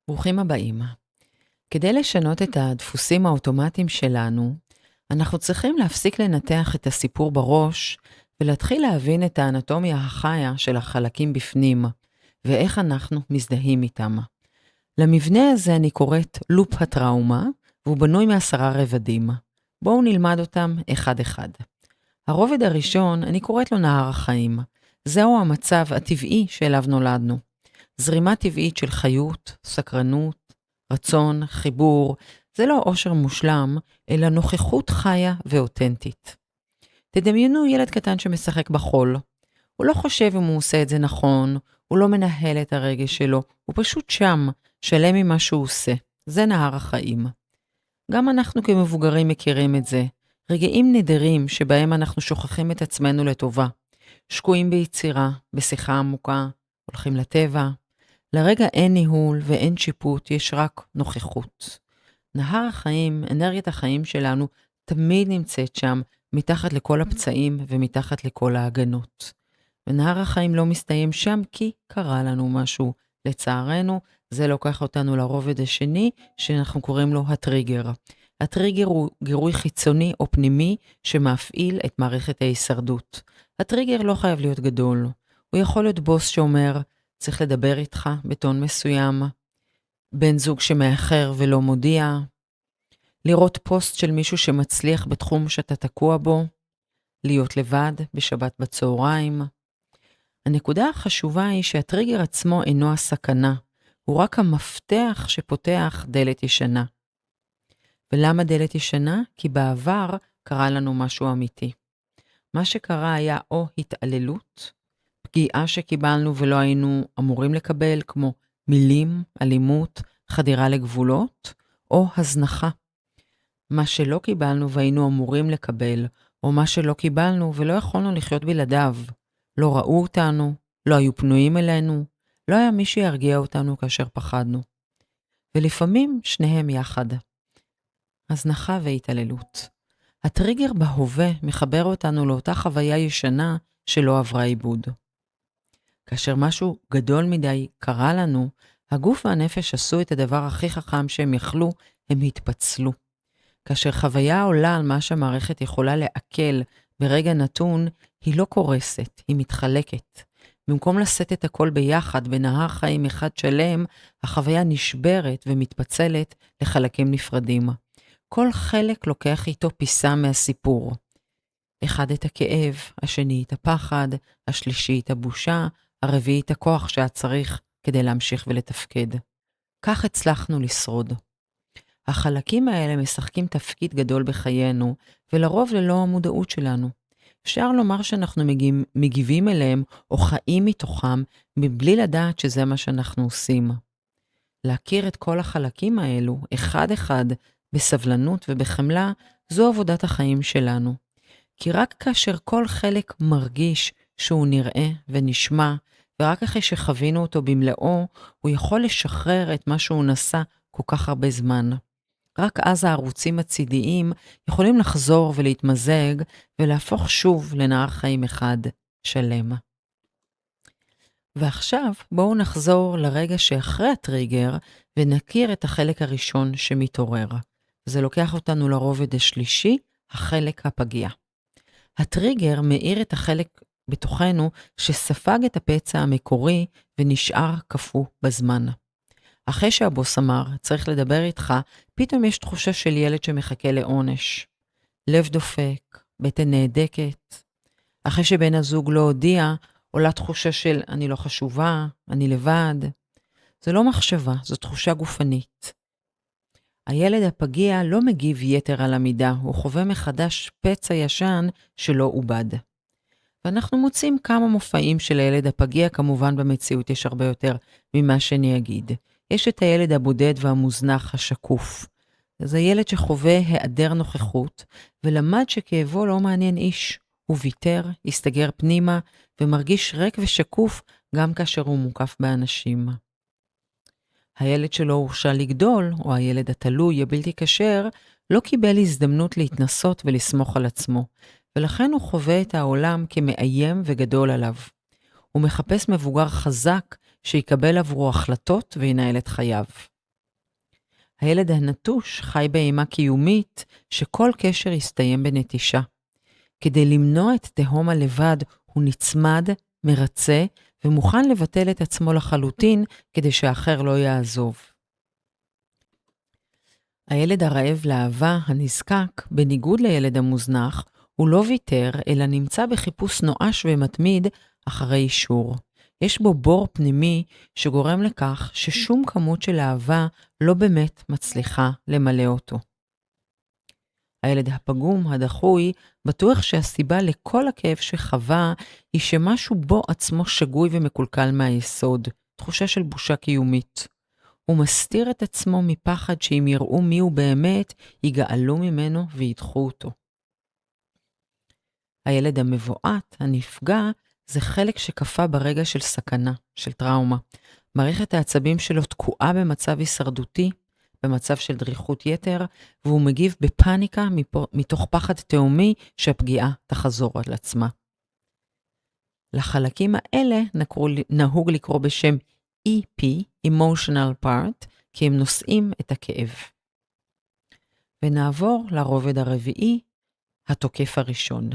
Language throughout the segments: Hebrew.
ברוכים הבאים. כדי לשנות את הדפוסים האוטומטיים שלנו, אנחנו צריכים להפסיק לנתח את הסיפור בראש ולהתחיל להבין את האנטומיה החיה של החלקים בפנים ואיך אנחנו מזדהים איתם. למבנה הזה אני קוראת לופ הטראומה, והוא בנוי מ10 רבדים. בואו נלמד אותם אחד-אחד. הרובד הראשון, אני קוראת לו נהר החיים. זהו המצב הטבעי שאליו נולדנו. זרימה טבעית של חיות, סקרנות, רצון, חיבור, זה לא עושר מושלם, אלא נוכחות חיה ואותנטית. תדמיינו ילד קטן שמשחק בחול. הוא לא חושב אם הוא עושה את זה נכון, הוא לא מנהל את הרגש שלו, הוא פשוט שם, שלם ממה שהוא עושה. זה נהר החיים. גם אנחנו כמבוגרים מכירים את זה. רגעים נדירים שבהם אנחנו שוכחים את עצמנו לטובה. שקועים ביצירה, בשיחה עמוקה, הולכים לטבע. לרגע אין ניהול ואין שיפוט, יש רק נוכחות. נהר החיים, אנרגיית החיים שלנו, תמיד נמצאת שם, מתחת לכל הפצעים ומתחת לכל ההגנות. ונהר החיים לא מסתיים שם כי קרה לנו משהו. לצערנו, זה לוקח אותנו לרובד השני, שאנחנו קוראים לו הטריגר. הטריגר הוא גירוי חיצוני או פנימי שמפעיל את מערכת ההישרדות. הטריגר לא חייב להיות גדול. הוא יכול להיות בוס שאומר, צריך לדבר איתך בטון מסוים, בן זוג שמאחר ולא מודיע, לראות פוסט של מישהו שמצליח בתחום שאתה תקוע בו, להיות לבד בשבת בצהריים. הנקודה החשובה היא שהטריגר עצמו אינו הסכנה, הוא רק המפתח שפותח דלת ישנה. ולמה דלת ישנה? כי בעבר קרה לנו משהו אמיתי. מה שקרה היה או התעללות, פגיעה שקיבלנו ולא היינו אמורים לקבל, כמו מילים, אלימות, חדירה לגבולות, או הזנחה. מה שלא קיבלנו והיינו אמורים לקבל, או מה שלא קיבלנו ולא יכולנו לחיות בלעדיו. לא ראו אותנו, לא היו פנויים אלינו, לא היה מי שירגיע אותנו כאשר פחדנו. ולפעמים שניהם יחד. הזנחה והתעללות. הטריגר בהווה מחבר אותנו לאותה חוויה ישנה שלא עברה עיבוד. כאשר משהו גדול מדי קרה לנו, הגוף והנפש עשו את הדבר הכי חכם שהם יכלו, הם התפצלו. כאשר חוויה עולה על מה שהמערכת יכולה לעכל ברגע נתון, היא לא קורסת, היא מתחלקת. במקום לשאת את הכל ביחד בנהר חיים אחד שלם, החוויה נשברת ומתפצלת לחלקים נפרדים. כל חלק לוקח איתו פיסה מהסיפור. אחד את הכאב, השני את הפחד, השלישי את הבושה, הרביעי את הכוח שהיה צריך כדי להמשיך ולתפקד. כך הצלחנו לשרוד. החלקים האלה משחקים תפקיד גדול בחיינו, ולרוב ללא המודעות שלנו. אפשר לומר שאנחנו מגיבים אליהם או חיים מתוכם, מבלי לדעת שזה מה שאנחנו עושים. להכיר את כל החלקים האלו, אחד אחד, בסבלנות ובחמלה, זו עבודת החיים שלנו. כי רק כאשר כל חלק מרגיש שהוא נראה ונשמע, ורק אחרי שחווינו אותו במלאו, הוא יכול לשחרר את מה שהוא נשא כל כך הרבה זמן. רק אז הערוצים הצידיים יכולים לחזור ולהתמזג ולהפוך שוב לנהר חיים אחד שלם. ועכשיו בואו נחזור לרגע שאחרי הטריגר ונכיר את החלק הראשון שמתעורר. זה לוקח אותנו לרובד השלישי, החלק הפגיע. הטריגר מאיר את החלק בתוכנו שספג את הפצע המקורי ונשאר קפוא בזמן. אחרי שהבוס אמר, צריך לדבר איתך, פתאום יש תחושה של ילד שמחכה לעונש. לב דופק, בטן נהדקת. אחרי שבן הזוג לא הודיע, עולה תחושה של אני לא חשובה, אני לבד. זה לא מחשבה, זו תחושה גופנית. הילד הפגיע לא מגיב יתר על המידה, הוא חווה מחדש פצע ישן שלא עובד. ואנחנו מוצאים כמה מופעים של הילד הפגיע, כמובן במציאות יש הרבה יותר ממה שאני אגיד. יש את הילד הבודד והמוזנח השקוף. זה ילד שחווה היעדר נוכחות, ולמד שכאבו לא מעניין איש. הוא ויתר, הסתגר פנימה, ומרגיש ריק ושקוף גם כאשר הוא מוקף באנשים. הילד שלא הורשה לגדול, או הילד התלוי, הבלתי כשר, לא קיבל הזדמנות להתנסות ולסמוך על עצמו, ולכן הוא חווה את העולם כמאיים וגדול עליו. הוא מחפש מבוגר חזק שיקבל עבורו החלטות וינהל את חייו. הילד הנטוש חי באימה קיומית שכל קשר יסתיים בנטישה. כדי למנוע את תהום הלבד, הוא נצמד, מרצה, ומוכן לבטל את עצמו לחלוטין כדי שהאחר לא יעזוב. הילד הרעב לאהבה, הנזקק, בניגוד לילד המוזנח, הוא לא ויתר, אלא נמצא בחיפוש נואש ומתמיד אחרי אישור. יש בו בור פנימי שגורם לכך ששום כמות של אהבה לא באמת מצליחה למלא אותו. הילד הפגום, הדחוי, בטוח שהסיבה לכל הכאב שחווה היא שמשהו בו עצמו שגוי ומקולקל מהיסוד, תחושה של בושה קיומית. הוא מסתיר את עצמו מפחד שאם יראו מי הוא באמת, יגאלו ממנו וידחו אותו. הילד המבועת, הנפגע, זה חלק שקפה ברגע של סכנה, של טראומה. מערכת העצבים שלו תקועה במצב הישרדותי, במצב של דריכות יתר, והוא מגיב בפאניקה מתוך פחד תאומי שהפגיעה תחזור על עצמה. לחלקים האלה נהוג לקרוא בשם EP, Emotional Part, כי הם נושאים את הכאב. ונעבור לרובד הרביעי, התוקף הראשון.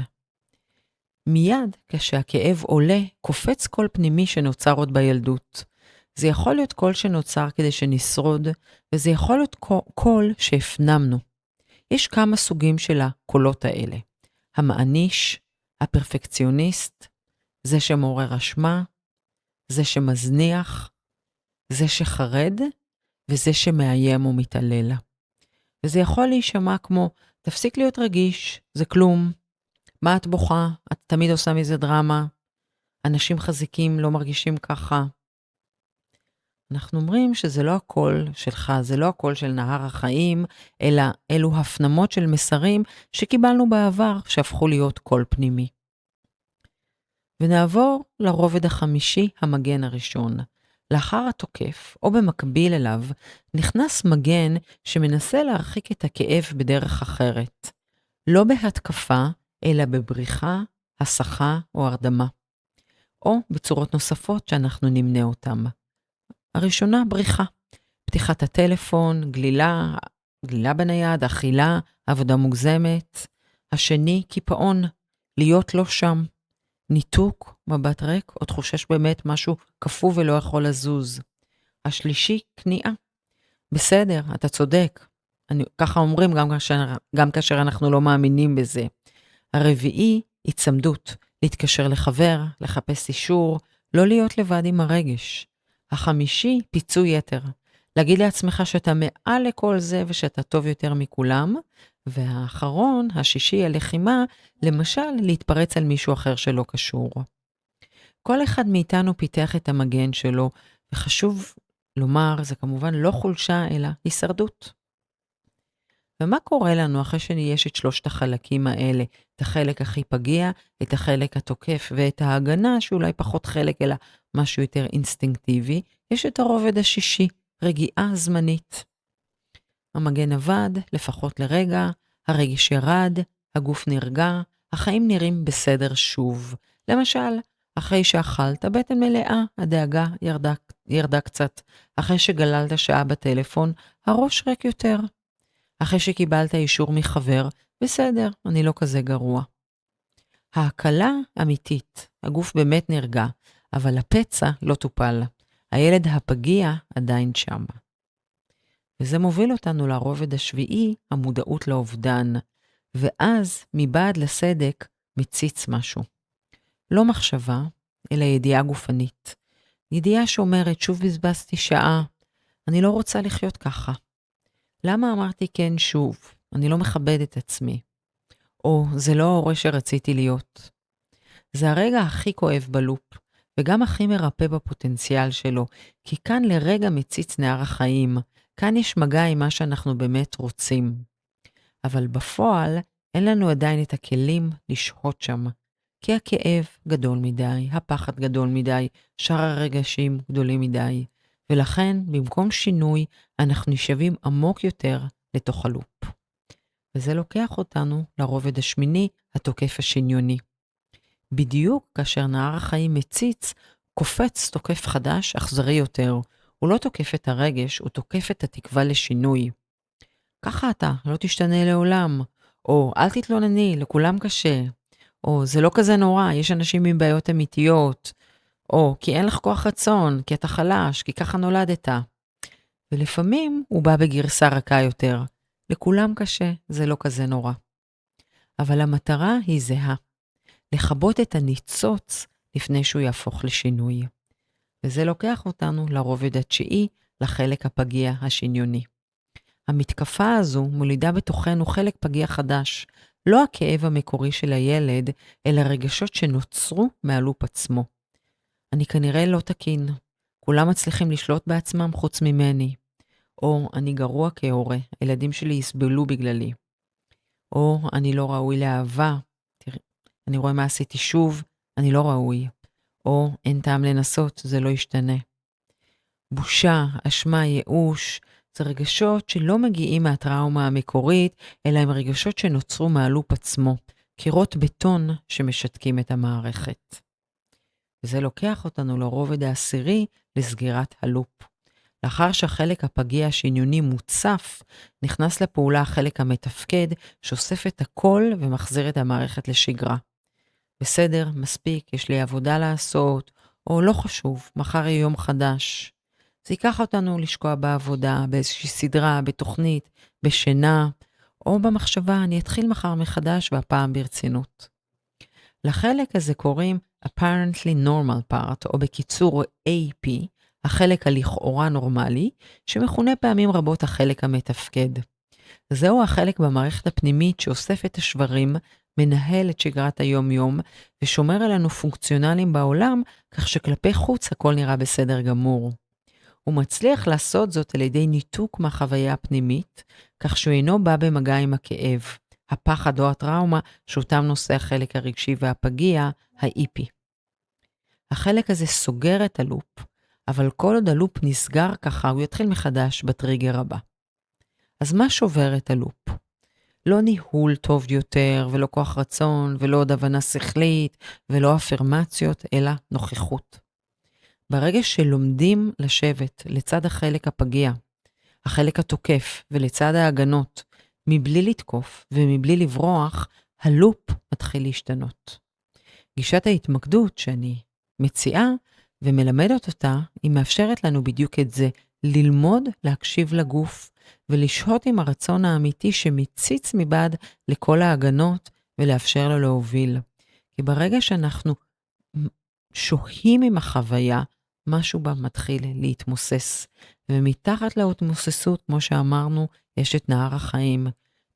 מיד כשהכאב עולה, קופץ קול פנימי שנוצר עוד בילדות. זה יכול להיות קול שנוצר כדי שנשרוד, וזה יכול להיות קול שהפנמנו. יש כמה סוגים של הקולות האלה. המעניש, הפרפקציוניסט, זה שמעורר אשמה, זה שמזניח, זה שחרד, וזה שמאיים ומתעלל. וזה יכול להישמע כמו, תפסיק להיות רגיש, זה כלום. מה את בוכה? את תמיד עושה מזה דרמה. אנשים חזיקים לא מרגישים ככה. אנחנו אומרים שזה לא הקול שלך, זה לא הקול של נהר החיים, אלא אלו הפנמות של מסרים שקיבלנו בעבר, שהפכו להיות קול פנימי. ונעבור לרובד החמישי, המגן הראשון. לאחר התוקף, או במקביל אליו, נכנס מגן שמנסה להרחיק את הכאב בדרך אחרת. לא בהתקפה, אלא בבריחה, הסחה או הרדמה. או בצורות נוספות שאנחנו נמנה אותם. הראשונה, בריחה. פתיחת הטלפון, גלילה בנייד, אכילה, עבודה מוגזמת. השני, קיפאון, להיות לא שם. ניתוק, מבט ריק, או תחושה שבאמת משהו קפוא ולא יכול לזוז. השלישי, כניעה. בסדר, אתה צודק. ככה אומרים גם כאשר אנחנו לא מאמינים בזה. הרביעי, הצמדות. להתקשר לחבר, לחפש אישור, לא להיות לבד עם הרגש. החמישי, פיצוי יתר. להגיד לעצמך שאתה מעל לכל זה ושאתה טוב יותר מכולם. והאחרון, השישי, הלחימה, למשל, להתפרץ על מישהו אחר שלא קשור. כל אחד מאיתנו פיתח את המגן שלו, וחשוב לומר, זה כמובן לא חולשה, אלא הישרדות. ומה קורה לנו אחרי שיש את שלושת החלקים האלה? את החלק הכי פגיע, את החלק התוקף ואת ההגנה, שאולי פחות חלק, אלא משהו יותר אינסטינקטיבי. יש את הרובד השישי, רגיעה זמנית. המגן עבד, לפחות לרגע, הרגש ירד, הגוף נרגע, החיים נראים בסדר שוב. למשל, אחרי שאכלת, בטן מלאה, הדאגה ירדה קצת. אחרי שגללת שעה בטלפון, הראש ריק יותר. אחרי שקיבלת אישור מחבר, בסדר, אני לא כזה גרוע. ההקלה אמיתית, הגוף באמת נרגע, אבל הפצע לא טופל. הילד הפגיע עדיין שם. וזה מוביל אותנו לרובד השביעי, המודעות לאובדן. ואז, מבעד לסדק, מציץ משהו. לא מחשבה, אלא ידיעה גופנית. ידיעה שאומרת, שוב בזבזתי שעה, אני לא רוצה לחיות ככה. למה אמרתי כן שוב? אני לא מכבד את עצמי. או, זה לא ההורה שרציתי להיות. זה הרגע הכי כואב בלופ, וגם הכי מרפא בפוטנציאל שלו, כי כאן לרגע מציץ נהר החיים, כאן יש מגע עם מה שאנחנו באמת רוצים. אבל בפועל אין לנו עדיין את הכלים לשהות שם, כי הכאב גדול מדי, הפחד גדול מדי, שאר הרגשים גדולים מדי, ולכן במקום שינוי אנחנו נשבים עמוק יותר לתוך הלופ. וזה לוקח אותנו לרובד השמיני, התוקף השניוני. בדיוק כאשר נהר החיים מציץ, קופץ תוקף חדש, אכזרי יותר. הוא לא תוקף את הרגש, הוא תוקף את התקווה לשינוי. ככה אתה, לא תשתנה לעולם. או אל תתלונני, לכולם קשה. או זה לא כזה נורא, יש אנשים עם בעיות אמיתיות. או כי אין לך כוח רצון, כי אתה חלש, כי ככה נולדת. ולפעמים הוא בא בגרסה רכה יותר. לכולם קשה, זה לא כזה נורא. אבל המטרה היא זהה. לכבות את הניצוץ לפני שהוא יהפוך לשינוי. וזה לוקח אותנו לרובד התשיעי, לחלק הפגיע השניוני. המתקפה הזו מולידה בתוכנו חלק פגיע חדש, לא הכאב המקורי של הילד, אלא רגשות שנוצרו מהלופ עצמו. אני כנראה לא תקין, כולם מצליחים לשלוט בעצמם חוץ ממני. או אני גרוע כהורה, הילדים שלי יסבלו בגללי. או אני לא ראוי לאהבה, תראי, אני רואה מה עשיתי שוב, אני לא ראוי. או אין טעם לנסות, זה לא ישתנה. בושה, אשמה, ייאוש, זה רגשות שלא מגיעים מהטראומה המקורית, אלא הם רגשות שנוצרו מהלופ עצמו, קירות בטון שמשתקים את המערכת. וזה לוקח אותנו לרובד העשירי לסגירת הלופ. לאחר שהחלק הפגיע השניוני מוצף, נכנס לפעולה החלק המתפקד, שאוסף את הכל ומחזיר את המערכת לשגרה. בסדר, מספיק, יש לי עבודה לעשות, או לא חשוב, מחר יהיה יום חדש. זה ייקח אותנו לשקוע בעבודה, באיזושהי סדרה, בתוכנית, בשינה, או במחשבה, אני אתחיל מחר מחדש והפעם ברצינות. לחלק הזה קוראים apparently normal part, או בקיצור AP, החלק הלכאורה נורמלי, שמכונה פעמים רבות החלק המתפקד. זהו החלק במערכת הפנימית שאוסף את השברים, מנהל את שגרת היום-יום, ושומר עלינו פונקציונליים בעולם, כך שכלפי חוץ הכל נראה בסדר גמור. הוא מצליח לעשות זאת על ידי ניתוק מהחוויה הפנימית, כך שהוא אינו בא במגע עם הכאב, הפחד או הטראומה שאותם נושא החלק הרגשי והפגיע, ה-EP. החלק הזה סוגר את הלופ, אבל כל עוד הלופ נסגר ככה, הוא יתחיל מחדש בטריגר הבא. אז מה שובר את הלופ? לא ניהול טוב יותר, ולא כוח רצון, ולא עוד הבנה שכלית, ולא אפרמציות, אלא נוכחות. ברגע שלומדים לשבת לצד החלק הפגיע, החלק התוקף ולצד ההגנות, מבלי לתקוף ומבלי לברוח, הלופ מתחיל להשתנות. גישת ההתמקדות שאני מציעה ומלמדת אותה, היא מאפשרת לנו בדיוק את זה, ללמוד להקשיב לגוף ולשהות עם הרצון האמיתי שמציץ מבעד לכל ההגנות ולאפשר לו להוביל. כי ברגע שאנחנו שוהים עם החוויה, משהו בה מתחיל להתמוסס. ומתחת להתמוססות, כמו שאמרנו, יש את נהר החיים.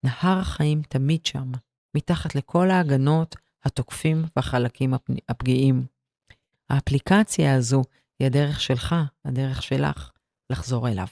נהר החיים תמיד שם, מתחת לכל ההגנות, התוקפים והחלקים הפגיעים. האפליקציה הזו היא הדרך שלך, הדרך שלך, לחזור אליו.